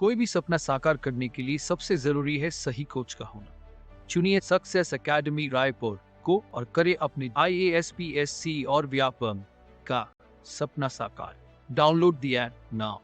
कोई भी सपना साकार करने के लिए सबसे जरूरी है सही कोच का होना। चुनिए सक्सेस एकेडमी रायपुर को और करें अपने IAS PSC और व्यापम का सपना साकार। Download the app now.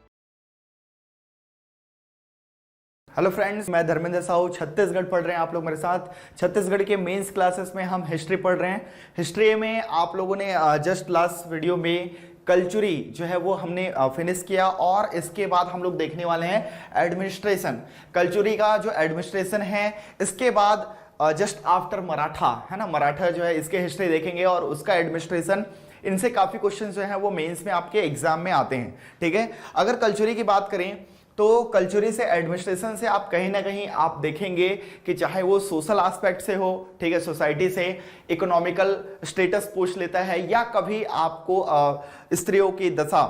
Hello friends, मैं धर्मेंद्र साहू। छत्तीसगढ़ पढ़ रहे हैं आप लोग मेरे साथ। छत्तीसगढ़ के मेंस क्लासेस में हम हिस्ट्री पढ़ रहे हैं। हिस्ट्री में आप लोगों ने जस्ट लास्ट वीडियो में कल्चुरी जो है वो हमने फिनिश किया और इसके बाद हम लोग देखने वाले हैं एडमिनिस्ट्रेशन। कल्चुरी का जो एडमिनिस्ट्रेशन है, इसके बाद जस्ट आफ्टर मराठा है ना, मराठा जो है इसके हिस्ट्री देखेंगे और उसका एडमिनिस्ट्रेशन। इनसे काफी क्वेश्चन जो है वो मेंस में आपके एग्जाम में आते हैं। ठीक है, अगर कल्चुरी की बात करें तो कल्चुरी से एडमिनिस्ट्रेशन से आप कहीं ना कहीं आप देखेंगे कि चाहे वो सोशल एस्पेक्ट से हो, ठीक है, सोसाइटी से इकोनॉमिकल स्टेटस पूछ लेता है, या कभी आपको स्त्रियों की दशा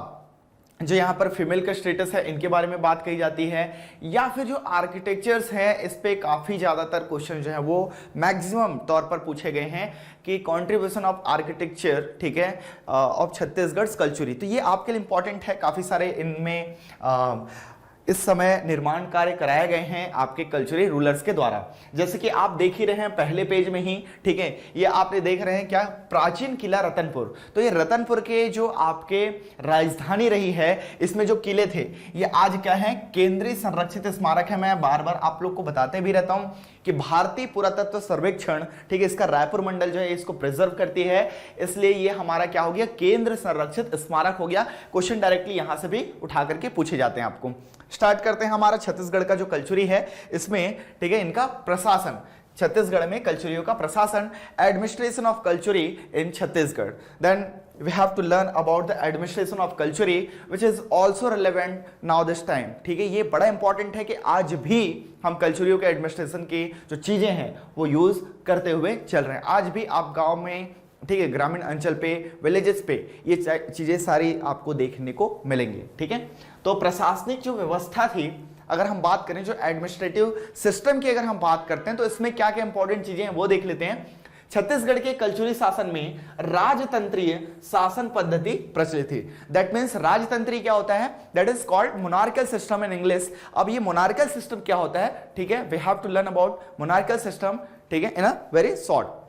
जो यहाँ पर फीमेल का स्टेटस है इनके बारे में बात कही जाती है, या फिर जो आर्किटेक्चर्स है इस पे काफी ज्यादातर क्वेश्चन जो है वो मैक्सिमम तौर पर पूछे गए हैं कि कंट्रीब्यूशन ऑफ आर्किटेक्चर, ठीक है, ऑफ छत्तीसगढ़ कल्चुरी। तो ये आपके लिए इंपॉर्टेंट है। काफी सारे इनमें इस समय निर्माण कार्य कराए गए हैं आपके कल्चरल रूलर्स के द्वारा। जैसे कि आप देख ही रहे हैं पहले पेज में ही, ठीक है, ये आपने देख रहे हैं क्या, प्राचीन किला रतनपुर। तो ये रतनपुर के जो आपके राजधानी रही है, इसमें जो किले थे ये आज क्या है, केंद्रीय संरक्षित स्मारक है। मैं बार बार आप लोग को बताते भी रहता हूं कि भारतीय पुरातत्व सर्वेक्षण, ठीक है, इसका रायपुर मंडल जो है इसको प्रिजर्व करती है, इसलिए ये हमारा क्या हो गया, केंद्र संरक्षित स्मारक हो गया। क्वेश्चन डायरेक्टली यहां से भी उठा करके पूछे जाते हैं आपको। स्टार्ट करते हैं हमारा छत्तीसगढ़ का जो कल्चुरी है इसमें, ठीक है, इनका प्रशासन। छत्तीसगढ़ में कल्चुरियों का प्रशासन, administration of Kalchuri in Chhattisgarh. Then we have to learn about the administration of culture which is also relevant now this time। ठीक है, ये बड़ा इंपॉर्टेंट है कि आज भी हम कल्चरियों के एडमिनिस्ट्रेशन की जो चीजें हैं वो यूज करते हुए चल रहे हैं। आज भी आप गांव में, ठीक है, ग्रामीण अंचल पे, विलेजेस पे ये चीजें सारी आपको देखने को मिलेंगी। ठीक है, तो प्रशासनिक जो व्यवस्था थी, अगर हम बात करें जो एडमिनिस्ट्रेटिव सिस्टम की अगर हम बात करते हैं तो इसमें क्या क्या इंपॉर्टेंट चीजें हैं वो देख लेते हैं। छत्तीसगढ़ के कल्चुरी शासन में राजतंत्रीय शासन पद्धति प्रचलित थी। दैट मींस राजतंत्रीय क्या होता है, that is called monarchal system in English. अब ये मोनार्कल सिस्टम क्या होता है, ठीक है, we have to learn about monarchal system, ठीक है, इन अ वेरी शॉर्ट।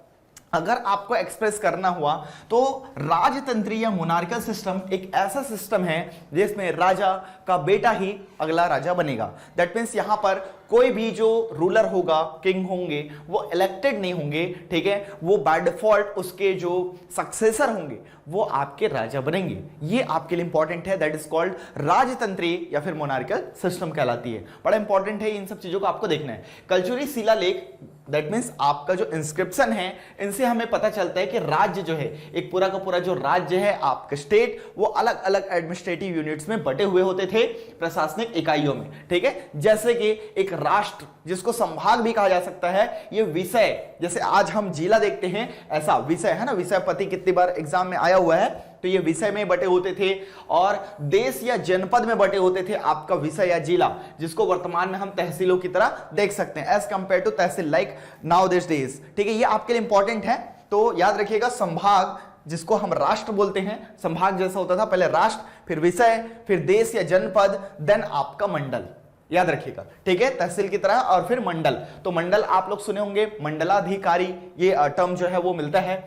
अगर आपको एक्सप्रेस करना हुआ तो राजतंत्रीय या मोनार्कल सिस्टम एक ऐसा सिस्टम है जिसमें राजा का बेटा ही अगला राजा बनेगा। दैट मीन्स यहां पर कोई भी जो रूलर होगा, किंग होंगे, वो इलेक्टेड नहीं होंगे, ठीक है, वो बाय डिफॉल्ट उसके जो सक्सेसर होंगे वो आपके राजा बनेंगे। ये आपके लिए इंपॉर्टेंट है। दैट इज कॉल्ड राजतंत्रीय या फिर मोनार्कल सिस्टम कहलाती है। बड़ा इंपॉर्टेंट है, इन सब चीजों को आपको देखना है। कल्चुरी शिलालेख, दैट मीन्स आपका जो इंस्क्रिप्शन है, इनसे हमें पता चलता है कि राज्य जो है, एक पूरा का पूरा जो राज्य है आपका स्टेट, वो अलग अलग एडमिनिस्ट्रेटिव यूनिट्स में बटे हुए होते थे, प्रशासनिक इकाइयों में। ठीक है, जैसे कि एक राष्ट्र जिसको संभाग भी कहा जा सकता है, ये विषय, जैसे आज हम जिला देखते हैं ऐसा विषय है ना, विषयपति कितनी बार एग्जाम में आया हुआ है, तो ये विषय में बटे होते थे। और देश या जनपद में बटे होते थे आपका विषय या जिला, जिसको वर्तमान में हम तहसीलों की तरह देख सकते हैं, as compare to tehsil like now this days. ठीक है, ये आपके लिए इंपॉर्टेंट है। तो याद रखिएगा, संभाग जिसको हम राष्ट्र बोलते हैं, संभाग जैसा होता था, पहले राष्ट्र, फिर विषय, फिर देश या जनपद, देन आपका मंडल। याद रखिएगा, ठीक है, तहसील की तरह, और फिर मंडल। तो मंडल आप लोग सुने होंगे, मंडलाधिकारी, ये टर्म जो है वो मिलता है।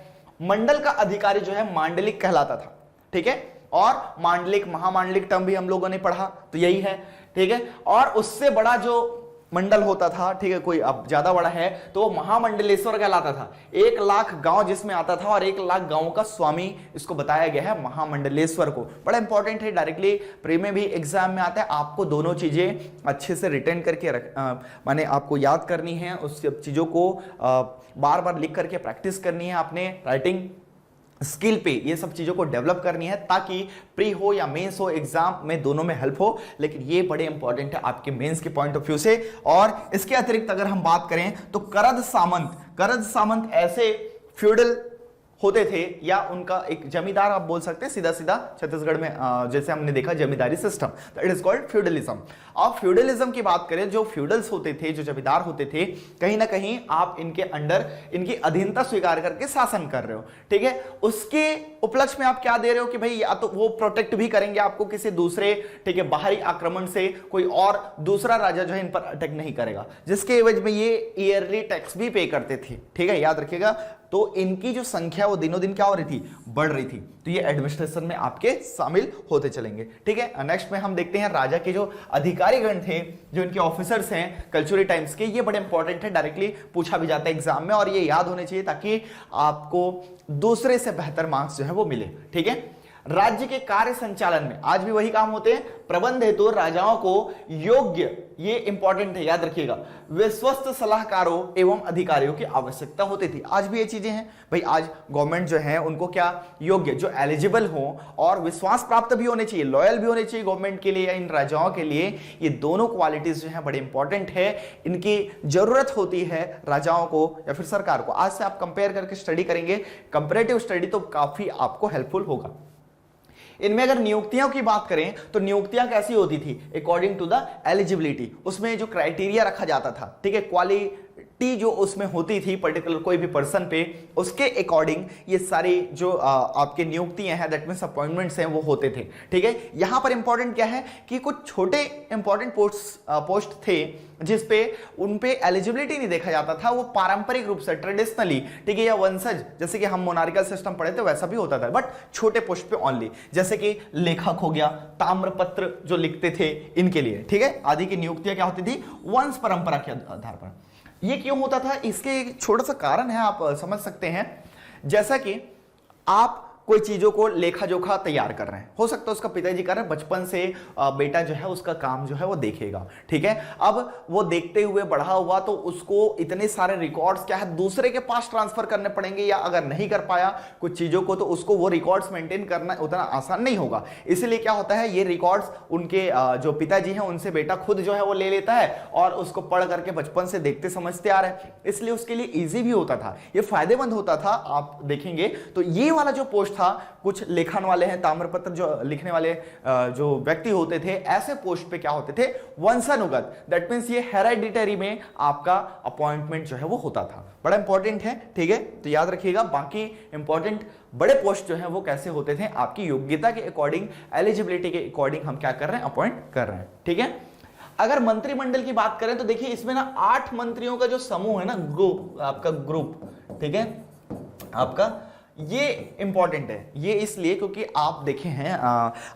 मंडल का अधिकारी जो है मांडलिक कहलाता था। ठीक है, और मांडलिक, महामांडलिक टर्म भी हम लोगों ने पढ़ा, तो यही है। ठीक है, और उससे बड़ा जो मंडल होता था, ठीक है, कोई अब ज्यादा बड़ा है तो वो महामंडलेश्वर कहलाता था। 1 लाख गांव जिसमें आता था और 1 लाख गांवों का स्वामी इसको बताया गया है महामंडलेश्वर को। बड़ा इंपॉर्टेंट है, डायरेक्टली प्री में भी एग्जाम में आता है। आपको दोनों चीजें अच्छे से रिटेन करके माने आपको याद करनी है, उस चीजों को बार बार लिख करके प्रैक्टिस करनी है आपने, राइटिंग स्किल पे ये सब चीजों को डेवलप करनी है, ताकि प्री हो या मेंस हो, एग्जाम में दोनों में हेल्प हो। लेकिन ये बड़े इंपॉर्टेंट है आपके मेंस के पॉइंट ऑफ व्यू से। और इसके अतिरिक्त अगर हम बात करें तो करद सामंत ऐसे फ्यूडल होते थे, या उनका एक जमींदार आप बोल सकते हैं, सीधा सीधा छत्तीसगढ़ में जैसे हमने देखा zamindari system, it is called feudalism. अब फ्यूडलिज्म की बात करें, जो फ्यूडल्स होते थे, जो जमींदार होते थे, कहीं ना कहीं आप इनके अंडर इनकी अधीनता स्वीकार करके शासन कर रहे हो, ठीक है। उसके उपलक्ष्य में आप क्या दे रहे हो कि भाई या तो वो प्रोटेक्ट भी करेंगे आपको किसी दूसरे, ठीक है, बाहरी आक्रमण से, कोई और दूसरा राजा जो है इन पर अटैक नहीं करेगा, जिसके एवज में ये ईयरली टैक्स भी पे करते थे, ठीक है, याद रखिएगा। तो इनकी जो संख्या वो दिनों दिन क्या हो रही थी, बढ़ रही थी। तो ये एडमिनिस्ट्रेशन में आपके शामिल होते चलेंगे, ठीक है। नेक्स्ट में हम देखते हैं राजा के जो अधिकारी गण थे, जो इनके ऑफिसर्स हैं कल्चुरी टाइम्स के, ये बड़े इंपॉर्टेंट है, डायरेक्टली पूछा भी जाता है एग्जाम में, और ये याद होने चाहिए ताकि आपको दूसरे से बेहतर मार्क्स जो है वो मिले, ठीक है। राज्य के कार्य संचालन में आज भी वही काम होते हैं, प्रबंध हेतु राजाओं को योग्य, ये इंपॉर्टेंट है, याद रखिएगा, विश्वस्त सलाहकारों एवं अधिकारियों की आवश्यकता होती थी। आज भी ये चीजें हैं भाई, आज गवर्नमेंट जो है उनको क्या योग्य, जो एलिजिबल हो और विश्वास प्राप्त भी होने चाहिए, लॉयल भी होने चाहिए गवर्नमेंट के लिए या इन राजाओं के लिए। ये दोनों क्वालिटीज जो है बड़े इंपॉर्टेंट है, इनकी जरूरत होती है राजाओं को या फिर सरकार को। आज से आप कंपेयर करके स्टडी करेंगे, कंपेरेटिव स्टडी, तो काफी आपको हेल्पफुल होगा। इनमें अगर नियुक्तियों की बात करें तो नियुक्तियां कैसी होती थी, अकॉर्डिंग टू द एलिजिबिलिटी, उसमें जो क्राइटेरिया रखा जाता था, ठीक है, क्वालिटी जो उसमें होती थी पर्टिकुलर कोई भी पर्सन पे, उसके अकॉर्डिंग ये सारी जो आपके नियुक्तियां हैं, दैट मींस अपॉइंटमेंट्स हैं, वो होते थे, ठीक है। यहां पर इंपॉर्टेंट क्या है कि कुछ छोटे इंपॉर्टेंट पोस्ट थे जिसपे उन पे एलिजिबिलिटी नहीं देखा जाता था, वो पारंपरिक रूप से ट्रेडिशनली, ठीक है, या वंशज, जैसे कि हम मोनार्कल सिस्टम पढ़े थे वैसा भी होता था, बट छोटे पोस्ट पे ओनली, जैसे कि लेखक हो गया, ताम्रपत्र जो लिखते थे इनके लिए, ठीक है, आदि की नियुक्तियां क्या होती थी, वंश परंपरा के आधार पर। ये क्यों होता था, इसके एक छोटा सा कारण है, आप समझ सकते हैं। जैसा कि आप कोई चीजों को लेखा जोखा तैयार कर रहे हैं, हो सकता है उसका पिताजी कर रहे हैं, बचपन से बेटा जो है उसका काम जो है वो देखेगा, ठीक है। अब वो देखते हुए बढ़ा हुआ, तो उसको इतने सारे रिकॉर्ड्स क्या है दूसरे के पास ट्रांसफर करने पड़ेंगे, या अगर नहीं कर पाया कुछ चीजों को तो उसको वो रिकॉर्ड्स मेंटेन करना उतना आसान नहीं होगा। इसलिए क्या होता है, ये रिकॉर्ड्स उनके जो पिताजी हैं उनसे बेटा खुद जो है वो ले लेता है और उसको पढ़ करके बचपन से देखते समझते आ रहे हैं, इसलिए उसके लिए ईजी भी होता था, ये फायदेमंद होता था। आप देखेंगे तो ये वाला जो पोस्ट था, कुछ लेखन वाले हैं, ताम्रपत्र जो लिखने वाले जो व्यक्ति होते थे, ऐसे पोस्ट पे क्या होते थे, वंशानुगत, दैट मींस ये हेरेडिटरी में आपका अपॉइंटमेंट जो है वो होता था। बड़ा इंपॉर्टेंट है, ठीक है, तो याद रखिएगा। बाकी इंपॉर्टेंट बड़े पोस्ट जो है वो कैसे होते थे, आपकी योग्यता के अकॉर्डिंग, एलिजिबिलिटी के अकॉर्डिंग हम क्या कर रहे हैं, अपॉइंट कर रहे हैं, ठीक है। अगर मंत्रिमंडल की बात करें तो देखिए इसमें ना 8 मंत्रियों का जो समूह है ना, ग्रुप, आपका ग्रुप, ठीक है, आपका ये इंपॉर्टेंट है। ये इसलिए क्योंकि आप देखे हैं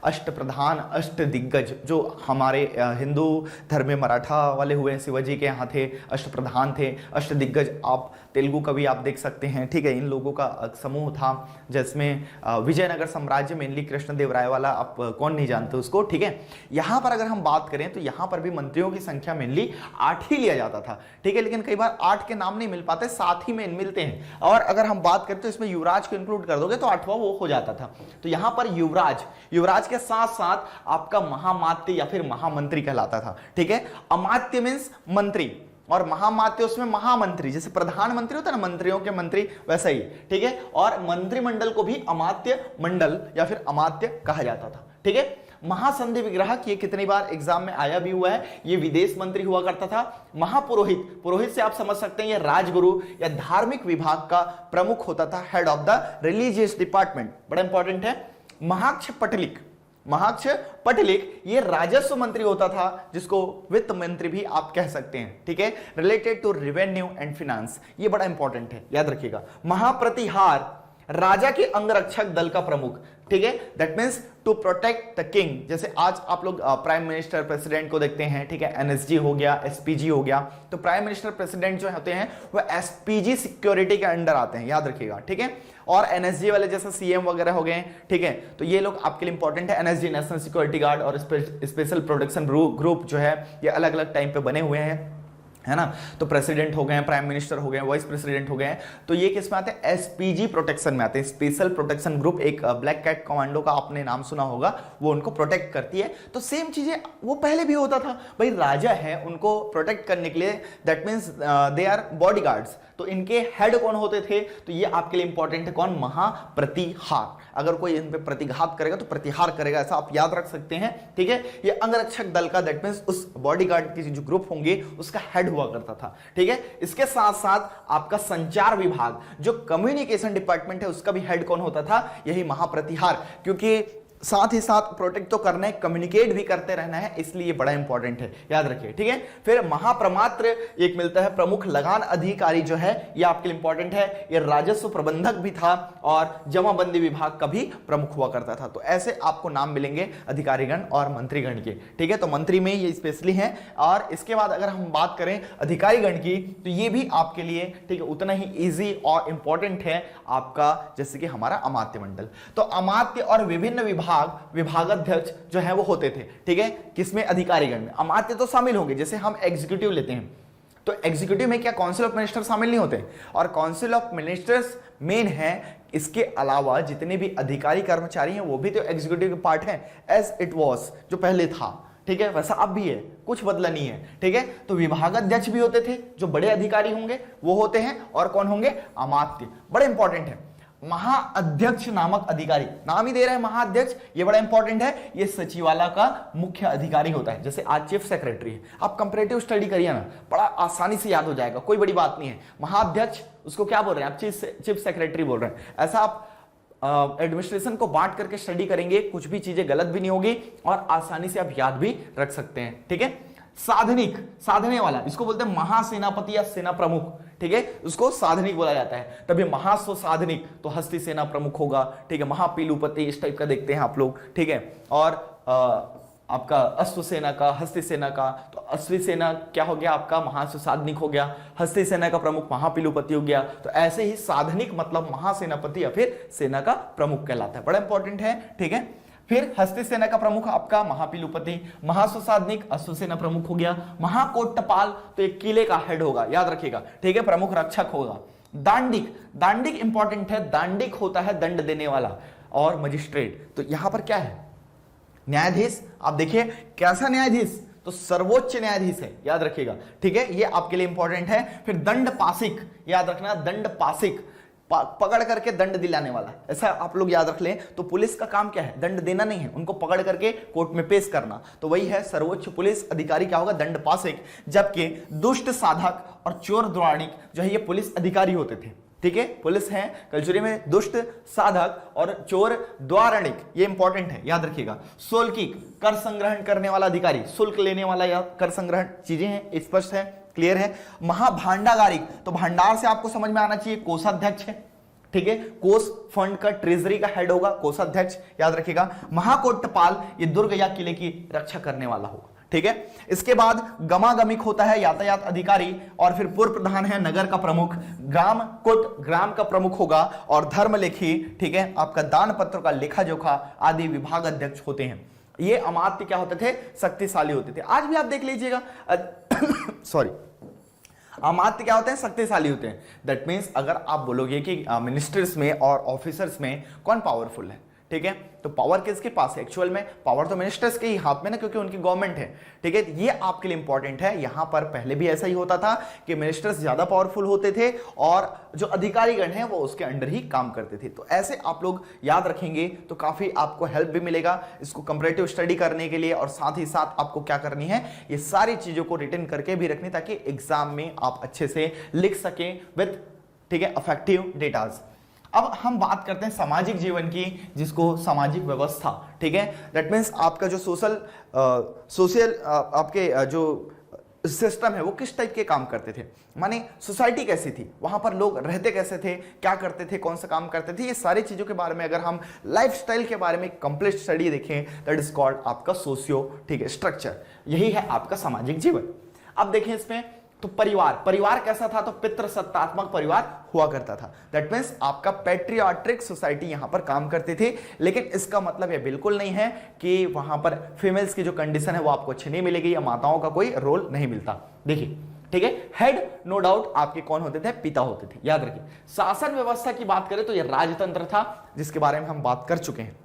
अष्टप्रधान, अष्टदिग्गज, जो हमारे हिंदू धर्म में मराठा वाले हुए, शिवाजी के यहाँ थे, अष्टप्रधान थे, अष्टदिग्गज, आप तेलुगु कवि आप देख सकते हैं, ठीक है। इन लोगों का समूह था जिसमें विजयनगर साम्राज्य, मेनली कृष्णदेव राय वाला, आप कौन नहीं जानते उसको, ठीक है। यहाँ पर अगर हम बात करें तो यहाँ पर भी मंत्रियों की संख्या मेनली 8 ही लिया जाता था, ठीक है, लेकिन कई बार 8 के नाम नहीं मिल पाते, 7 ही में मिलते हैं। और अगर हम बात करें तो इसमें युवराज को इंक्लूड कर दोगे तो 8वां वो हो जाता था। तो यहाँ पर युवराज के साथ साथ आपका महामात्य या फिर महामंत्री कहलाता था, ठीक है। अमात्य मींस मंत्री, और महामात्य उसमें महामंत्री, जैसे प्रधानमंत्री होता है ना, मंत्रियों के मंत्री, वैसा ही, ठीक है। और मंत्रिमंडल को भी अमात्य मंडल या फिर अमात्य कहा जाता था, ठीक है। महासंधि विग्राहक, ये कितनी बार एग्जाम में आया भी हुआ है, ये विदेश मंत्री हुआ करता था। महापुरोहित, पुरोहित से आप समझ सकते हैं ये राजगुरु या धार्मिक विभाग का प्रमुख होता था, head of the religious department, बड़ा इंपॉर्टेंट है। महाक्ष पटलिक, ये राजस्व मंत्री होता था, जिसको वित्त मंत्री भी आप कह सकते हैं, ठीक है, related to revenue and finance, ये बड़ा इंपॉर्टेंट है, याद रखिएगा। महाप्रतिहार, राजा के अंगरक्षक दल का प्रमुख, ठीक है, that means to protect the king. जैसे आज आप लोग प्राइम मिनिस्टर, प्रेसिडेंट को देखते हैं, ठीक है, एनएसजी हो गया, एसपीजी हो गया, तो प्राइम मिनिस्टर, प्रेसिडेंट जो होते हैं वो एसपीजी सिक्योरिटी के अंडर आते हैं, याद रखिएगा, ठीक है। और एनएसजी वाले जैसे सीएम वगैरह हो गए, ठीक है, तो ये लोग आपके लिए इंपॉर्टेंट है। एनएसजी, नेशनल सिक्योरिटी गार्ड, और स्पेशल प्रोटेक्शन ग्रुप जो है ये अलग अलग टाइम पे बने हुए हैं, है ना। तो प्रेसिडेंट हो गए, प्राइम मिनिस्टर हो गए, वाइस प्रेसिडेंट हो गए, तो ये किस में आते हैं, एसपीजी प्रोटेक्शन में आते हैं। स्पेशल प्रोटेक्शन ग्रुप, एक ब्लैक कैट कमांडो का आपने नाम सुना होगा, वो उनको प्रोटेक्ट करती है। तो सेम चीजें वो पहले भी होता था, भाई राजा है, उनको प्रोटेक्ट करने के लिए, that means they are bodyguards, तो इनके हेड कौन होते थे? तो ये आपके लिए इंपॉर्टेंट है, कौन? महाप्रतिहार। अगर कोई इन पे प्रतिघात करेगा तो प्रतिहार करेगा, ऐसा आप याद रख सकते हैं, ठीक है। ये अंगरक्षक दल का, दैट मींस उस बॉडीगार्ड के जो ग्रुप होंगे उसका हेड हुआ करता था, ठीक है। इसके साथ साथ आपका संचार विभाग, जो कम्युनिकेशन डिपार्टमेंट है, उसका भी हेड कौन होता था? यही महाप्रतिहार, क्योंकि साथ ही साथ प्रोटेक्ट तो करना है, कम्युनिकेट भी करते रहना है, इसलिए ये बड़ा इंपॉर्टेंट है, याद रखिए, ठीक है। फिर महाप्रमात्र एक मिलता है, प्रमुख लगान अधिकारी जो है, ये आपके लिए इंपॉर्टेंट है। ये राजस्व प्रबंधक भी था और जमाबंदी विभाग का भी प्रमुख हुआ करता था। तो ऐसे आपको नाम मिलेंगे अधिकारीगण और मंत्रीगण के, ठीक है। तो मंत्री में ये स्पेशली है। और इसके बाद अगर हम बात करें अधिकारीगण की, तो ये भी आपके लिए, ठीक है, उतना ही ईजी और इंपॉर्टेंट है आपका, जैसे कि हमारा अमात्य मंडल। तो अमात्य और विभिन्न विभागाध्यक्ष जो है वो होते थे, ठीक है, किसमें? अधिकारीगण में। अमात्य तो शामिल होंगे, जैसे हम एग्जीक्यूटिव लेते हैं तो एग्जीक्यूटिव में क्या काउंसिल ऑफ मिनिस्टर शामिल नहीं होते? और काउंसिल ऑफ मिनिस्टर्स मेन है। इसके अलावा जितने भी अधिकारी कर्मचारी हैं वो भी तो एग्जीक्यूटिव के पार्ट हैं, एज इट वॉज, जो पहले था, ठीक है, वैसा अब भी है, कुछ बदला नहीं है, ठीक है। तो विभागाध्यक्ष भी होते थे, जो बड़े अधिकारी होंगे वो होते हैं, और कौन होंगे? अमात्य। बड़े इंपॉर्टेंट है। महाअध्यक्ष नामक अधिकारी, नाम ही दे रहे हैं महाअध्यक्ष, ये बड़ा इंपॉर्टेंट है। ये सचिवालय का मुख्य अधिकारी होता है, जैसे आज चीफ सेक्रेटरी है। आप कंपैरेटिव स्टडी करिए ना, बड़ा आसानी से याद हो जाएगा, कोई बड़ी बात नहीं है। महाअध्यक्ष, उसको क्या बोल रहे हैं आप? चीफ सेक्रेटरी बोल रहे हैं। ऐसा आप एडमिनिस्ट्रेशन को बांट करके स्टडी करेंगे, कुछ भी चीजें गलत भी नहीं होगी और आसानी से आप याद भी रख सकते हैं, ठीक है। साधनिक, साधने वाला, इसको बोलते हैं महासेनापति या सेना प्रमुख, ठीक है, उसको साधनिक बोला जाता है। तभी महास्व साधनिक तो हस्ती सेना प्रमुख होगा, ठीक है। महापीलुपति इस टाइप का देखते हैं आप लोग, ठीक है। और आपका अश्व सेना का, हस्ती सेना का, तो अश्वी सेना क्या हो गया आपका? महास्व साधनिक हो गया। हस्ती सेना का प्रमुख महापीलुपति हो गया। तो ऐसे ही साधनिक मतलब महासेनापति या फिर सेना का प्रमुख कहलाता है, बड़ा इंपॉर्टेंट है, ठीक है। फिर हस्ती सेना का प्रमुख आपका महापीलुपति, महास्वसाधनिक अश्व सेना प्रमुख हो गया। महाकोटपाल तो एक किले का हेड होगा, याद रखिएगा, ठीक है, प्रमुख रक्षक होगा। दांडिक, दांडिक इंपॉर्टेंट है, दांडिक होता है दंड देने वाला और मजिस्ट्रेट। तो यहां पर क्या है? न्यायाधीश। आप देखिए कैसा न्यायाधीश? तो सर्वोच्च न्यायाधीश है, याद रखिएगा, ठीक है, ये आपके लिए इंपॉर्टेंट है। फिर दंडपासिक, याद रखना, दंडपासिक, पकड़ करके दंड दिलाने वाला, ऐसा आप लोग याद रख लें। तो पुलिस का काम क्या है? दंड देना नहीं है, उनको पकड़ करके कोर्ट में पेश करना। तो वही है सर्वोच्च पुलिस अधिकारी क्या होगा? दंडपासिक। जबकि दुष्ट साधक और चोर द्वारणिक जो है ये पुलिस अधिकारी होते थे, ठीक है। पुलिस है कल्चुरी में दुष्ट साधक और चोर द्वारणिक, ये इंपॉर्टेंट है, याद रखिएगा। शुल्किक, कर संग्रहण करने वाला अधिकारी, शुल्क लेने वाला या कर संग्रहण, चीजें हैं, स्पष्ट है, क्लियर है। महाभांडागारिक, तो भंडार से आपको समझ में आना चाहिए कोषाध्यक्ष है, ठीक है, कोष फंड का, ट्रेजरी का हेड होगा कोषाध्यक्ष, याद रखिएगा। महाकोटपाल ये दुर्ग या किले की रक्षा करने वाला होगा, ठीक है। इसके बाद गमागमिक होता है यातायात अधिकारी, और फिर पूर्व प्रधान है नगर का प्रमुख, ग्राम कोट ग्राम का प्रमुख होगा, और धर्मलेखी, ठीक है, आपका दान पत्र का लेखा जोखा आदि विभाग अध्यक्ष होते हैं। ये अमात्य क्या होते थे? शक्तिशाली होते थे। आज भी आप देख लीजिएगा सॉरी, अमात्य क्या होते हैं? शक्तिशाली होते हैं। दैट मीन्स अगर आप बोलोगे कि मिनिस्टर्स में और ऑफिसर्स में कौन पावरफुल है, ठीक है, तो पावर किसके पास है? एक्चुअल में पावर तो मिनिस्टर्स के ही हाथ में ना, क्योंकि उनकी गवर्नमेंट है, ठीक है। ये आपके लिए इंपॉर्टेंट है। यहां पर पहले भी ऐसा ही होता था कि मिनिस्टर्स ज्यादा पावरफुल होते थे और जो अधिकारीगण हैं वो उसके अंडर ही काम करते थे। तो ऐसे आप लोग याद रखेंगे तो काफी आपको हेल्प भी मिलेगा इसको कंपैरेटिव स्टडी करने के लिए। और साथ ही साथ आपको क्या करनी है? ये सारी चीजों को रिटन करके भी रखनी, ताकि एग्जाम में आप अच्छे से लिख सकें विद, ठीक है, इफेक्टिव डेटाज। अब हम बात करते हैं सामाजिक जीवन की, जिसको सामाजिक व्यवस्था, ठीक है, दैट मीन्स आपका जो सोशल आपके जो सिस्टम है वो किस टाइप के काम करते थे, माने सोसाइटी कैसी थी, वहां पर लोग रहते कैसे थे, क्या करते थे, कौन सा काम करते थे, ये सारी चीजों के बारे में अगर हम लाइफस्टाइल के बारे में कंप्लीट स्टडी देखें, दैट इज कॉल्ड आपका सोशियो, ठीक है, स्ट्रक्चर। यही है आपका सामाजिक जीवन। अब देखें इसमें तो परिवार कैसा था? तो पितृसत्तात्मक परिवार हुआ करता था। दैट मीन्स आपका पैट्रियार्टिक सोसाइटी यहां पर काम करती थी। लेकिन इसका मतलब यह बिल्कुल नहीं है कि वहां पर फीमेल्स की जो कंडीशन है वो आपको अच्छी नहीं मिलेगी या माताओं का कोई रोल नहीं मिलता। देखिए, ठीक है, हेड नो डाउट आपके कौन होते थे? पिता होते थे, याद रखिए। शासन व्यवस्था की बात करें तो यह राजतंत्र था, जिसके बारे में हम बात कर चुके हैं।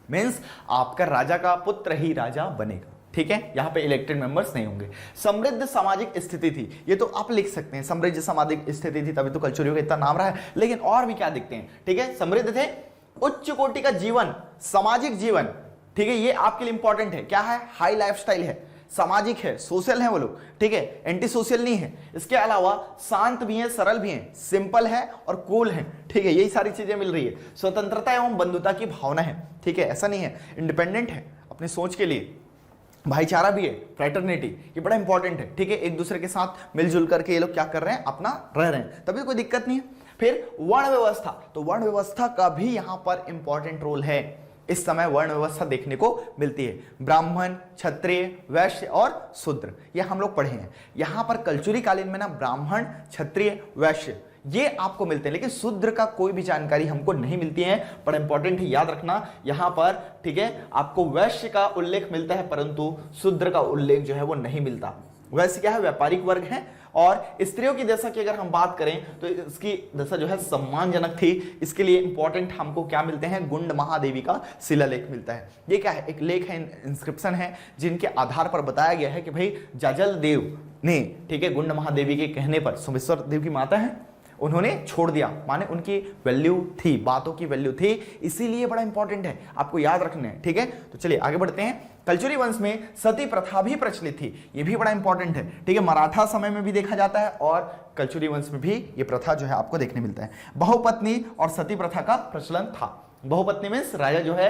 मीन्स आपका राजा का पुत्र ही राजा बनेगा, ठीक है, यहाँ पे इलेक्टेड मेंबर्स नहीं होंगे। समृद्ध सामाजिक स्थिति थी, ये तो आप लिख सकते हैं, समृद्ध सामाजिक स्थिति थी, तभी तो कलचुरियों का इतना नाम रहा है। लेकिन और भी क्या दिखते हैं, ठीक है, समृद्ध थे, उच्च कोटि का जीवन, सामाजिक जीवन, ठीक है, ये आपके लिए इंपॉर्टेंट है। क्या है, हाई लाइफस्टाइल है, सामाजिक है, सोशल है वो लोग, ठीक है, एंटी सोशल नहीं है। इसके अलावा शांत भी हैं, सरल भी हैं, सिंपल है और कूल है, ठीक है, यही सारी चीजें मिल रही है। स्वतंत्रता एवं बंधुता की भावना है, ठीक है, ऐसा नहीं है, इंडिपेंडेंट है अपनी सोच के लिए, भाईचारा भी है, फ्रेटर्निटी, ये बड़ा इंपॉर्टेंट है, ठीक है, एक दूसरे के साथ मिलजुल करके ये लोग क्या कर रहे हैं, अपना रह रहे हैं, तभी कोई दिक्कत नहीं है। फिर वर्ण व्यवस्था, तो वर्ण व्यवस्था का भी यहां पर इंपॉर्टेंट रोल है। इस समय वर्ण व्यवस्था देखने को मिलती है, ब्राह्मण, क्षत्रिय, वैश्य और शूद्र, ये हम लोग पढ़े हैं। यहां पर कलचुरी कालीन में ना ब्राह्मण, क्षत्रिय, वैश्य ये आपको मिलते हैं, लेकिन शूद्र का कोई भी जानकारी हमको नहीं मिलती है। बड़ा इंपॉर्टेंट है, याद रखना यहां पर, ठीक है, आपको वैश्य का उल्लेख मिलता है परंतु शूद्र का उल्लेख जो है वो नहीं मिलता। वैश्य क्या है, व्यापारिक वर्ग है। और स्त्रियों की दशा की अगर हम बात करें तो इसकी दशा जो है सम्मानजनक थी। इसके लिए इंपॉर्टेंट हमको क्या मिलते हैं, गुंड महादेवी का शिलालेख मिलता है। ये क्या है, एक लेख है, इंस्क्रिप्शन है, जिनके आधार पर बताया गया है कि भाई जाजल देव ने, ठीक है, गुंड महादेवी के कहने पर, सोमेश्वर देव की माता है, उन्होंने छोड़ दिया, माने उनकी वैल्यू थी, बातों की वैल्यू थी, इसीलिए बड़ा इंपॉर्टेंट है, आपको याद रखना है, ठीक है। तो चलिए आगे बढ़ते हैं। कलचुरी वंश में सती प्रथा भी प्रचलित थी, ये भी बड़ा इंपॉर्टेंट है, ठीक है, मराठा समय में भी देखा जाता है और कलचुरी वंश में भी ये प्रथा जो है आपको देखने मिलता है। बहुपत्नी और सती प्रथा का प्रचलन था। बहुपत्नी मीन्स राजा जो है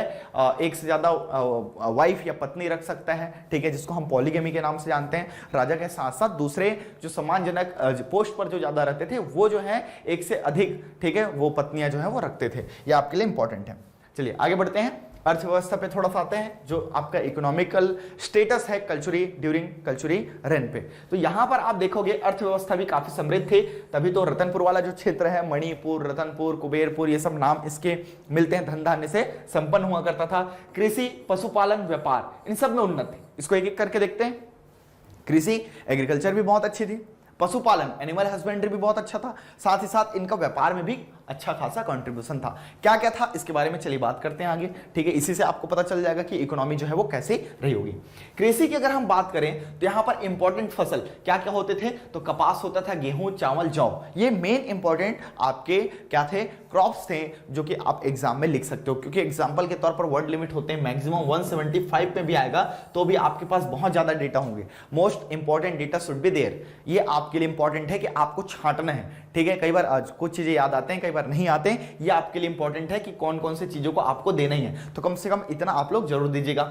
एक से ज्यादा वाइफ या पत्नी रख सकता है, ठीक है, जिसको हम पॉलीगेमी के नाम से जानते हैं। राजा के साथ साथ दूसरे जो सम्मानजनक पोस्ट पर जो ज्यादा रहते थे वो जो है एक से अधिक, ठीक है, वो पत्नियां जो है वो रखते थे। ये आपके लिए इंपॉर्टेंट है। चलिए आगे बढ़ते हैं, अर्थव्यवस्था पे थोड़ा सा आते हैं, जो आपका इकोनॉमिकल स्टेटस है कलचुरी ड्यूरिंग कलचुरी रेन पे। तो यहां पर आप देखोगे अर्थव्यवस्था भी काफी समृद्ध थी, तभी तो रतनपुर वाला जो क्षेत्र है, मणिपुर, रतनपुर, कुबेरपुर, ये सब नाम इसके मिलते हैं, धन धान्य से संपन्न हुआ करता था। कृषि, पशुपालन, व्यापार, इन सब में उन्नत थी। इसको एक एक करके देखते हैं। कृषि, एग्रीकल्चर भी बहुत अच्छी थी, पशुपालन, एनिमल हस्बेंड्री भी बहुत अच्छा था, साथ ही साथ इनका व्यापार में भी अच्छा खासा कंट्रीब्यूशन था। क्या क्या था इसके बारे में चलिए बात करते हैं आगे, ठीक है, इसी से आपको पता चल जाएगा कि इकोनॉमी जो है वो कैसे रही होगी। कृषि की अगर हम बात करें तो यहाँ पर इंपॉर्टेंट फसल क्या क्या होते थे, तो कपास होता था, गेहूं, चावल, जौ, ये मेन इंपॉर्टेंट आपके क्या थे, क्रॉप्स थे, जो कि आप एग्जाम में लिख सकते हो, क्योंकि एग्जाम्पल के तौर पर वर्ड लिमिट होते हैं, मैक्सिमम 175 में भी आएगा तो भी आपके पास बहुत ज्यादा डेटा होंगे। Most important data should be there, ये आपके लिए इंपॉर्टेंट है कि आपको छांटना है, ठीक है। कई बार कुछ चीजें याद आते हैं, कई बार नहीं आते हैं, ये आपके लिए इंपॉर्टेंट है कि कौन कौन सी चीजों को आपको देना ही है, तो कम से कम इतना आप लोग जरूर दीजिएगा।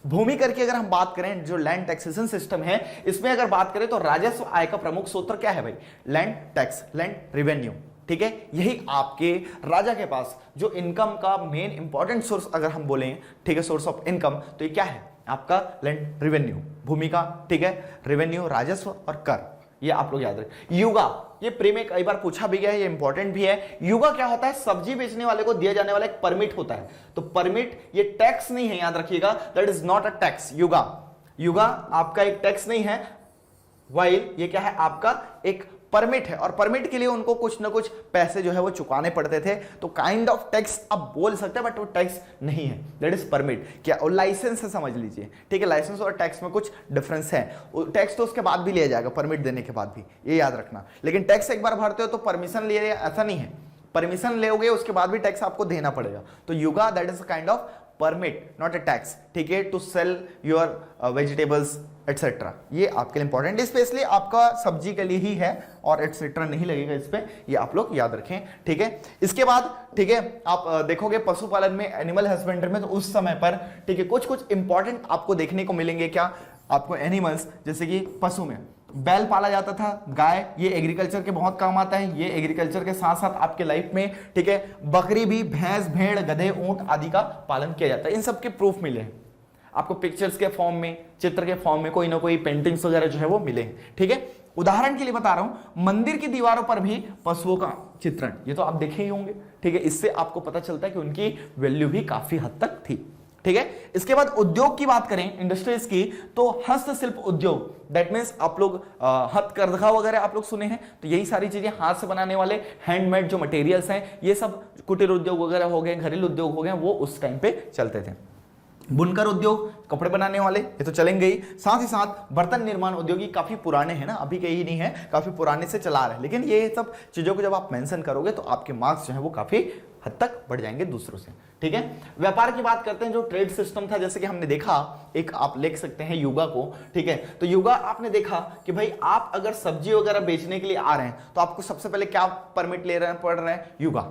भूमि कर की अगर हम बात करें, जो लैंड टैक्सेशन सिस्टम है, इसमें अगर बात करें तो राजस्व आय का प्रमुख स्रोत क्या है भाई, लैंड टैक्स, लैंड रेवेन्यू, ठीक है, यही आपके राजा के पास जो इनकम का मेन इंपॉर्टेंट सोर्स अगर हम बोलें, ठीक है, सोर्स ऑफ इनकम, तो ये क्या है आपका लैंड रेवेन्यू, भूमि का, ठीक है, रेवेन्यू, राजस्व और कर, ये आप लोग याद रखें। युगा, ये प्री में कई बार पूछा भी गया है, ये इंपॉर्टेंट भी है। युगा क्या होता है, सब्जी बेचने वाले को दिया जाने वाला एक परमिट होता है, तो परमिट ये टैक्स नहीं है, याद रखिएगा, that is not a tax. युगा, युगा आपका एक टैक्स नहीं है, वाइल ये क्या है आपका एक परमिट है, और परमिट के लिए उनको कुछ ना कुछ पैसे जो है वो चुकाने पड़ते थे, तो काइंड ऑफ टैक्स आप बोल सकते हैं, बट वो टैक्स नहीं है, दैट इज परमिट। क्या, और लाइसेंस से समझ लीजिए, ठीक है, लाइसेंस और टैक्स में कुछ डिफरेंस है, टैक्स तो उसके बाद भी लिया जाएगा, परमिट देने के बाद भी, ये याद रखना। लेकिन टैक्स एक बार भरते हो तो परमिशन ले, ऐसा नहीं है, परमिशन लोगे उसके बाद भी टैक्स आपको देना पड़ेगा। तो युगा that is kind of permit, not a tax, ठीक है, to sell your vegetables etcetera, ये आपके लिए इंपॉर्टेंट, स्पेशली आपका सब्जी के लिए ही है और एटसेट्रा नहीं लगेगा इस पे, ये आप लोग याद रखें, ठीक है। इसके बाद, ठीक है, आप देखोगे पशुपालन में, एनिमल हस्बेंड्री में, तो उस समय पर, ठीक है, कुछ कुछ इंपॉर्टेंट आपको देखने को मिलेंगे। क्या आपको एनिमल्स, जैसे कि पशु में बैल पाला जाता था, गाय, ये एग्रीकल्चर के बहुत काम आता है, ये एग्रीकल्चर के साथ साथ आपके लाइफ में, ठीक है, बकरी भी, भैंस, भेड़, गधे, ऊंट आदि का पालन किया जाता है। इन सब के प्रूफ मिले हैं आपको, पिक्चर्स के फॉर्म में, चित्र के फॉर्म में, कोई ना कोई पेंटिंग्स वगैरह जो है वो मिले, ठीक है। उदाहरण के लिए बता रहा हूं, मंदिर की दीवारों पर भी पशुओं का चित्रण, ये तो आप देखे ही होंगे, ठीक है, इससे आपको पता चलता है कि उनकी वैल्यू भी काफी हद तक थी, ठीक है। इसके बाद उद्योग की बात करें, इंडस्ट्रीज की, तो हस्तशिल्प उद्योग, दैट मीन्स आप लोग हथकरघा वगैरह आप लोग सुने हैं, तो यही सारी चीजें हाथ से बनाने वाले हैंडमेड जो मटेरियल्स हैं, ये सब कुटीर उद्योग वगैरह हो गए, घरेलू उद्योग हो गए, वो उस टाइम पे चलते थे। बुनकर उद्योग, कपड़े बनाने वाले, ये तो चलेंगे ही। साथ ही साथ बर्तन निर्माण उद्योग, ये काफी पुराने हैं ना, अभी के ही नहीं है, काफी पुराने से चला रहे हैं। लेकिन ये सब चीजों को जब आप मेंशन करोगे तो आपके मार्क्स जो है वो काफी हद तक बढ़ जाएंगे दूसरों से, ठीक है। व्यापार की बात करते हैं, जो ट्रेड सिस्टम था, जैसे कि हमने देखा, एक आप लिख सकते हैं युगा को, ठीक है। तो युगा आपने देखा कि भाई आप अगर सब्जी वगैरह बेचने के लिए आ रहे हैं तो आपको सबसे पहले क्या परमिट ले रहे हैं, पढ़ रहे हैं, युगा,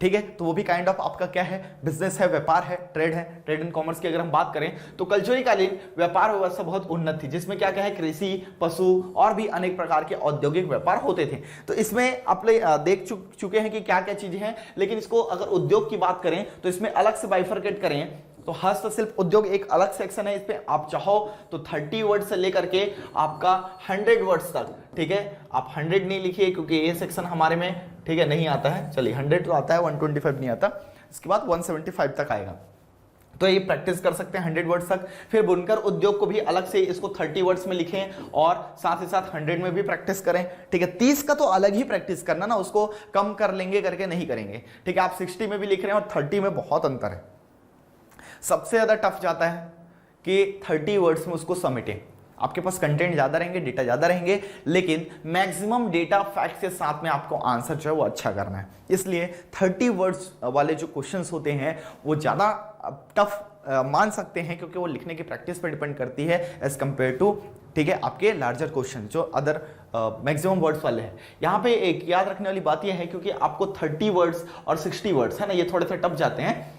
ठीक है। तो वो भी काइंड ऑफ आपका क्या है, बिजनेस है, व्यापार है, ट्रेड एंड कॉमर्स की अगर हम बात करें तो कल्चुरीकालीन व्यापार व्यवस्था बहुत उन्नत थी, जिसमें क्या क्या है, कृषि, पशु और भी अनेक प्रकार के औद्योगिक व्यापार होते थे। तो इसमें आप देख चुके हैं कि क्या क्या चीजें हैं। लेकिन इसको अगर उद्योग की बात करें तो इसमें अलग से बाइफरकेट करें तो हस्तशिल्प उद्योग एक अलग सेक्शन है। इस पे आप चाहो तो 30 वर्ड से लेकर के आपका 100 वर्ड्स तक, ठीक है। आप 100 नहीं लिखिए क्योंकि ये सेक्शन हमारे में, ठीक है, नहीं आता है। चलिए 100 तो आता है, 125 नहीं आता, इसके बाद 175 तक आएगा। तो ये प्रैक्टिस कर सकते हैं 100 वर्ड्स तक। फिर बुनकर उद्योग को भी अलग से इसको 30 वर्ड्स में लिखें और साथ ही साथ 100 में भी प्रैक्टिस करें, ठीक है। 30 का तो अलग ही प्रैक्टिस करना ना, उसको कम कर लेंगे करके नहीं करेंगे, ठीक है। आप 60 में भी लिख रहे हैं और 30 में बहुत अंतर है। सबसे ज्यादा टफ जाता है कि 30 वर्ड्स में उसको समेटें। आपके पास कंटेंट ज्यादा रहेंगे, डेटा ज्यादा रहेंगे, लेकिन मैक्सिमम डेटा फैक्ट के साथ में आपको आंसर जो है वो अच्छा करना है। इसलिए 30 वर्ड्स वाले जो क्वेश्चंस होते हैं वो ज्यादा टफ मान सकते हैं, क्योंकि वो लिखने की प्रैक्टिस पर डिपेंड करती है एज कंपेयर टू, ठीक है, आपके लार्जर क्वेश्चन जो अदर मैक्सिमम वर्ड्स वाले हैं। यहाँ पे एक याद रखने वाली बात यह है, क्योंकि आपको 30 वर्ड्स और 60 वर्ड्स है ना, ये थोड़े से टफ जाते हैं।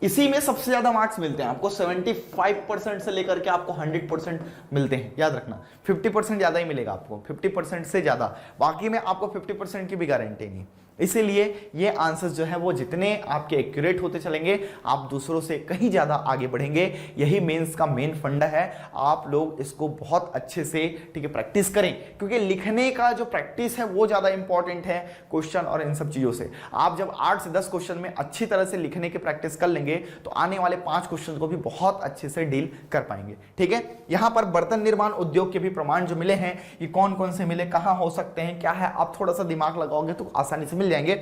इसी में सबसे ज्यादा मार्क्स मिलते हैं आपको, 75% से लेकर के आपको 100% मिलते हैं, याद रखना। 50% ज्यादा ही मिलेगा आपको, 50% से ज्यादा, बाकी में आपको 50% की भी गारंटी नहीं। इसीलिए ये आंसर्स जो है वो जितने आपके एक्यूरेट होते चलेंगे, आप दूसरों से कहीं ज्यादा आगे बढ़ेंगे। यही मेंस का मेन फंडा है। आप लोग इसको बहुत अच्छे से, ठीक है, प्रैक्टिस करें, क्योंकि लिखने का जो प्रैक्टिस है वो ज्यादा इंपॉर्टेंट है क्वेश्चन और इन सब चीजों से। आप जब 8 से 10 क्वेश्चन में अच्छी तरह से लिखने की प्रैक्टिस कर लेंगे तो आने वाले 5 क्वेश्चन को भी बहुत अच्छे से डील कर पाएंगे, ठीक है। यहां पर बर्तन निर्माण उद्योग के भी प्रमाण जो मिले हैं, ये कौन कौन से मिले, कहां हो सकते हैं, क्या है, आप थोड़ा सा दिमाग लगाओगे तो आसानी से मिल जाएंगे।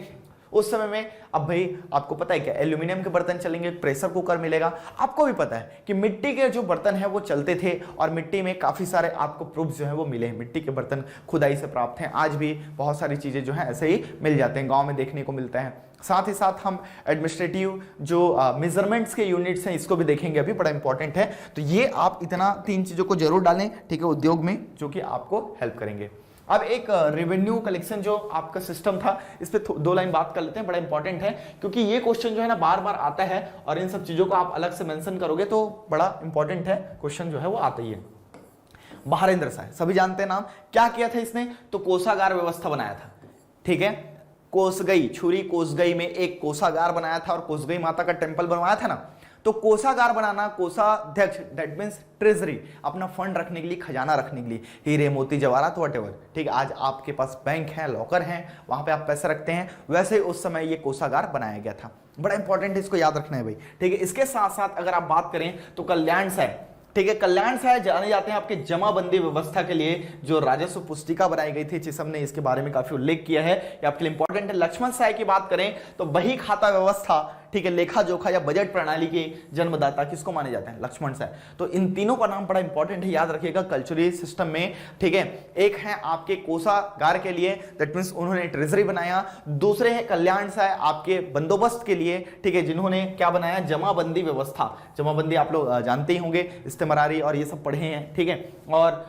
उस समय में अब भाई आपको पता है क्या, एल्यूमिनियम के बर्तन चलेंगे, प्रेशर कुकर मिलेगा। आपको भी पता है कि मिट्टी के जो बर्तन है वो चलते थे, और मिट्टी में काफी सारे आपको प्रूफ जो है वो मिले हैं। मिट्टी के बर्तन खुदाई से प्राप्त हैं। आज भी बहुत सारी चीजें जो है ऐसे ही मिल जाते हैं, गांव में देखने को मिलता है। साथ ही साथ हम एडमिनिस्ट्रेटिव जो मेजरमेंट्स के यूनिट्स हैं इसको भी देखेंगे, अभी बड़ा इंपॉर्टेंट है। तो ये आप इतना 3 चीजों को जरूर डालें, ठीक है, उद्योग में, जो कि आपको हेल्प करेंगे। अब एक रेवेन्यू कलेक्शन जो आपका सिस्टम था, इस पे 2 लाइन बात कर लेते हैं, बड़ा इंपॉर्टेंट है, क्योंकि ये क्वेश्चन जो है ना बार बार आता है, और इन सब चीजों को आप अलग से मेंशन करोगे तो बड़ा इंपॉर्टेंट है, क्वेश्चन जो है वो आता ही है। महारेंद्र साहब सभी जानते हैं नाम, क्या किया था इसने, तो कोषागार व्यवस्था बनाया था, ठीक है। कोसगई, छुरी कोसगई में एक कोषागार बनाया था, और कोसगई माता का टेम्पल बनवाया था ना। तो कोषागार बनाना, कोषाध्यक्ष, दैट मींस ट्रेजरी, अपना फंड रखने के लिए, खजाना रखने के लिए, हीरे मोती जवाहरात व्हाटएवर, ठीक है। आज आपके पास बैंक है, लॉकर है, वहां पे आप पैसे रखते हैं, वैसे ही उस समय ये कोषागार बनाया गया था। बड़ा इंपॉर्टेंट है, इसको याद रखना है भाई, ठीक है। इसके साथ साथ अगर आप बात करें तो कल्याण साहब, ठीक है, कल्याण साहब जाने जाते हैं आपके जमाबंदी व्यवस्था के लिए, जो राजस्व पुस्तिका बनाई गई थी। चिसम ने इसके बारे में काफी उल्लेख किया है, ये आपके लिए इंपॉर्टेंट है। लक्ष्मण साहब की बात करें तो बही खाता व्यवस्था, ठीक है, लेखा जोखा या बजट प्रणाली के जन्मदाता किसको माने जाते हैं, लक्ष्मण साहब। तो इन तीनों का नाम बड़ा इंपॉर्टेंट है, याद रखिएगा कल्चरल सिस्टम में, ठीक है। एक है आपके कोषागार के लिए, दैट मींस उन्होंने ट्रेजरी बनाया। दूसरे हैं कल्याण साहब आपके बंदोबस्त के लिए, ठीक है, जिन्होंने क्या बनाया, जमाबंदी व्यवस्था। जमाबंदी आप लोग जानते ही होंगे, इस्तेमारी और ये सब पढ़े हैं, ठीक है। और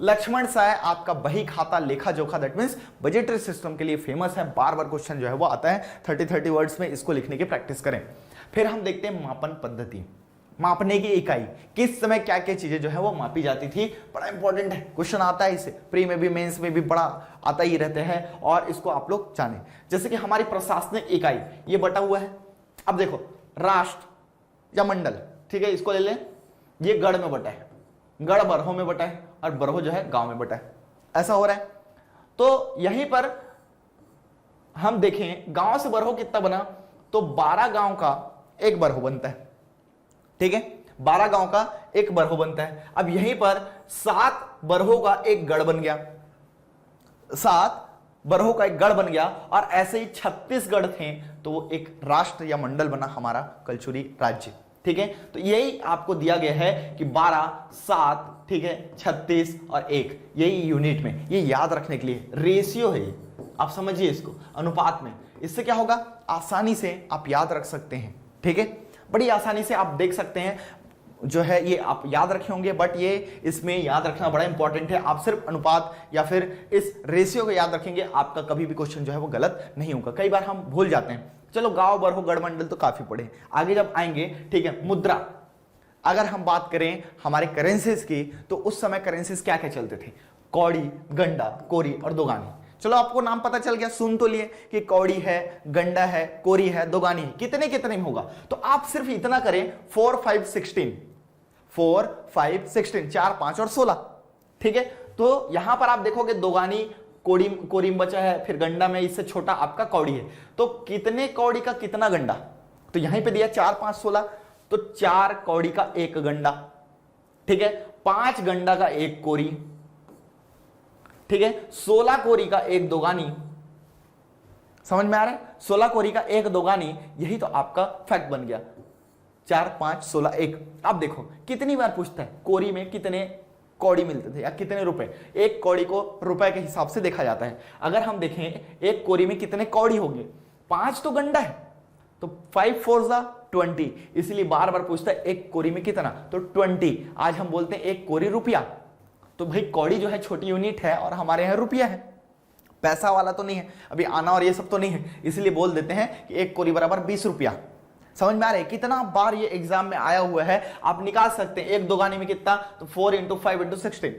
लक्ष्मण साय आपका बही खाता लेखा जोखा, दैट मींस बजटरी सिस्टम के लिए फेमस है। बार बार क्वेश्चन जो है वो आता है, 30 वर्ड्स में इसको लिखने की प्रैक्टिस करें। फिर हम देखते हैं मापन पद्धति, मापने की इकाई, किस समय क्या क्या चीजें जो है वो मापी जाती थी, बड़ा इंपॉर्टेंट है, क्वेश्चन आता है इसे, प्री में भी मेंस में भी बड़ा आता ही रहते हैं, और इसको आप लोग जाने। जैसे कि हमारी प्रशासनिक इकाई ये बटा हुआ है। अब देखो, राष्ट्र या मंडल, ठीक है, इसको ले लें, ये गढ़ में बटा है, गढ़ बरहों में बटा है, और बरहो जो है गांव में बटा है, ऐसा हो रहा है। तो यहीं पर हम देखें गांव से बरहो कितना बना, तो 12 गांव का एक बरहो बनता है, ठीक है, 12 गांव का एक बरहो बनता है। अब यहीं पर 7 बरहो का एक गढ़ बन गया, 7 बरहो का एक गढ़ बन गया, और ऐसे ही 36 गढ़ थे, तो वो एक राष्ट्र या मंडल बना हमारा कलचुरी राज्य। ठीक है। तो यही आपको दिया गया है कि 12, 7, ठीक है, 36 और 1, यही यूनिट में, ये याद रखने के लिए रेशियो है ये, आप समझिए इसको, अनुपात में। इससे क्या होगा, आसानी से आप याद रख सकते हैं, ठीक है, बड़ी आसानी से आप देख सकते हैं जो है, ये आप याद रखे होंगे, बट ये इसमें याद रखना बड़ा इंपॉर्टेंट है। आप सिर्फ अनुपात या फिर इस रेशियो को याद रखेंगे, आपका कभी भी क्वेश्चन जो है वो गलत नहीं होगा। कई बार हम भूल जाते हैं, चलो गांव बरहो गढ़मंडल तो काफी पढ़े, आगे जब आएंगे, ठीक है, मुद्रा, अगर हम बात करें हमारे करेंसीज की, तो उस समय करेंसीज क्या क्या चलते थे, कौड़ी, गंडा, कोरी और दोगानी। चलो आपको नाम पता चल गया, सुन तो लिए कि कौड़ी है, गंडा है, कोरी है, दोगानी है, कितने कितने में होगा। तो आप सिर्फ इतना करें, 4, 5, 16, 4, 5, 16, 4, 5 और 16, ठीक है। तो यहां पर आप देखोगे दोगानी, कोड़ी में बचा है, फिर गंडा में इससे छोटा आपका कौड़ी है, तो कितने कौड़ी का कितना गंडा, तो यहीं पे दिया 4, 5, 16, तो 4 कौड़ी का 1 गंडा, ठीक है, 5 गंडा का 1 कोरी, ठीक है, 16 कोरी का 1 दोगानी, समझ में आ रहा है, 16 कोरी का 1 दोगानी, यही तो आपका फैक्ट बन गया। 4, 5, 16, 1। अब देखो कितनी बार पूछता है, कोरी में कितने कौड़ी मिलते थे या कितने रुपए, एक कौड़ी को रुपए के हिसाब से देखा जाता है। अगर हम देखें एक कोरी में कितने कौड़ी होंगे, 5 तो गंडा है, तो 5 4 20, इसलिए बार बार पूछता है एक कोरी में कितना, तो 20। आज हम बोलते हैं एक कोरी रुपया, तो भाई कौड़ी जो है छोटी यूनिट है और हमारे यहाँ रुपया है, पैसा वाला तो नहीं है, अभी आना और ये सब तो नहीं है, इसलिए बोल देते हैं कि एक कोरी बराबर 20 रुपया। समझ में आ रहा है, कितना बार ये एग्जाम में आया हुआ है, आप निकाल सकते हैं। एक दोगानी में कितना, तो 4 × 5 × 16,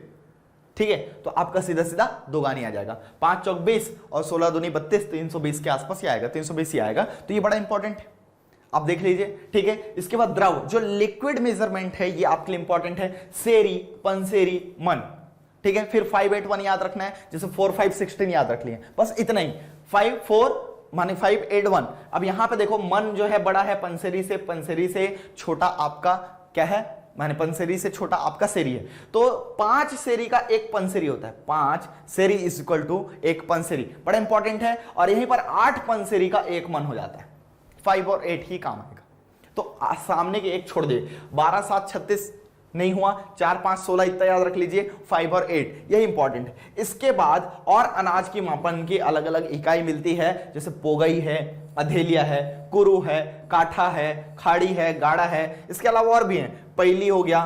ठीक है, तो आपका सीधा सीधा दोगानी आ जाएगा। 5 चौक 20 और 16 दूनी 32, 320 के आसपास ही आएगा, 320 ही आएगा। तो ये बड़ा इंपॉर्टेंट है, आप देख लीजिए, ठीक है। इसके बाद द्रव, जो लिक्विड मेजरमेंट है, ये आपके लिए इंपॉर्टेंट है, सेरी, पंसेरी, मन, ठीक है। फिर 5 8 1 याद रखना है, जैसे 4 5 16 याद रख लिए, बस इतना ही। 5 4 माने 5 8 1। अब यहां पे देखो मन जो है बड़ा है पंसेरी से छोटा आपका क्या है, माने पंसेरी से छोटा आपका सेरी है, तो 5 सेरी का 1 पंसेरी होता है, 5 सेरी इज इक्वल टू 1 पंसेरी, बड़ा इंपॉर्टेंट है। और यहीं पर 8 पंसेरी का 1 मन हो जाता है, 5 और 8 ही काम आएगा, तो सामने के 1 छोड़ दिए, 12 7 36 नहीं हुआ, 4 5 16 इतना याद रख लीजिए, 5 और 8, यही इंपॉर्टेंट है। इसके बाद और अनाज की मापन की अलग अलग इकाई मिलती है, जैसे पोगई है, अधेलिया है, कुरु है, काठा है, खाड़ी है, गाड़ा है, इसके अलावा और भी हैं, पैली हो गया,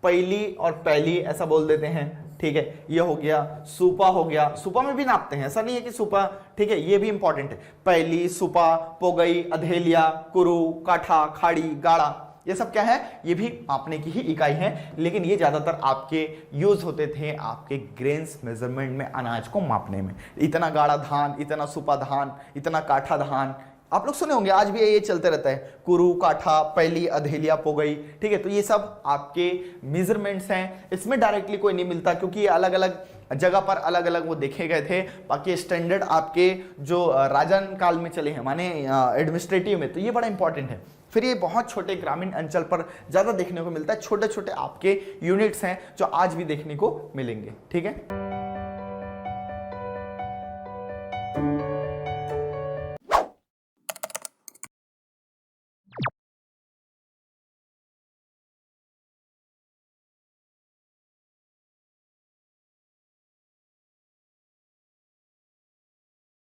पैली और पैली ऐसा बोल देते हैं, ठीक है, ये हो गया, सुपा हो गया, सुपा में भी नापते हैं, ऐसा नहीं है कि सुपा, ठीक है, ये भी इंपॉर्टेंट है, पैली, सुपा, पोगई, अधेलिया, कुरु, काठा, खाड़ी, गाड़ा, ये सब क्या है, ये भी मापने की ही इकाई है, लेकिन ये ज्यादातर आपके यूज होते थे आपके ग्रेन्स मेजरमेंट में, अनाज को मापने में। इतना गाढ़ा धान, इतना सुपा धान, इतना काठा धान, आप लोग सुने होंगे, आज भी ये चलते रहता है, कुरु, काठा, पैली, अधेलिया, पोगई, ठीक है। तो ये सब आपके मेजरमेंट्स हैं, इसमें डायरेक्टली कोई नहीं मिलता, क्योंकि ये अलग अलग जगह पर अलग अलग वो देखे गए थे। बाकी स्टैंडर्ड आपके जो राजन काल में चले हैं, माने एडमिनिस्ट्रेटिव में, तो ये बड़ा इंपॉर्टेंट है। फिर ये बहुत छोटे ग्रामीण अंचल पर ज्यादा देखने को मिलता है, छोटे छोटे आपके यूनिट्स हैं जो आज भी देखने को मिलेंगे, ठीक है।